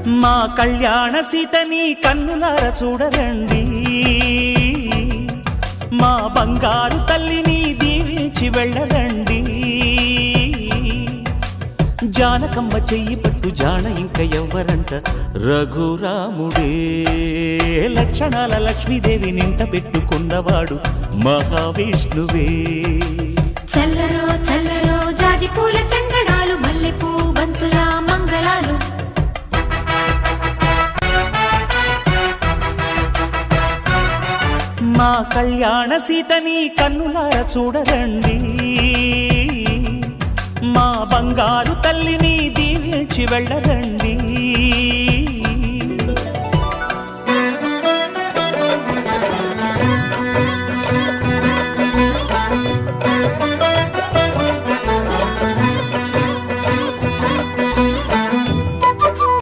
మా కళ్యాణ సీతని కన్నులార చూడరండి, మా బంగారు తల్లిని దీవించి వెళ్ళరండి. జానకమ్మ చెయ్యి పట్టు జాన ఇంక ఎవ్వరంట, రఘురాముడే. లక్షణాల లక్ష్మీదేవి నింట పెట్టుకున్నవాడు మహావిష్ణువే. చల్లరో చల్లరో జాజి పూల చందనాలు, మల్లెపూ బంతుల మంగళాలు. మా కళ్యాణ సీతని కన్నులార చూడరండి, మా బంగారు తల్లిని దీవించి వెళ్ళరండి.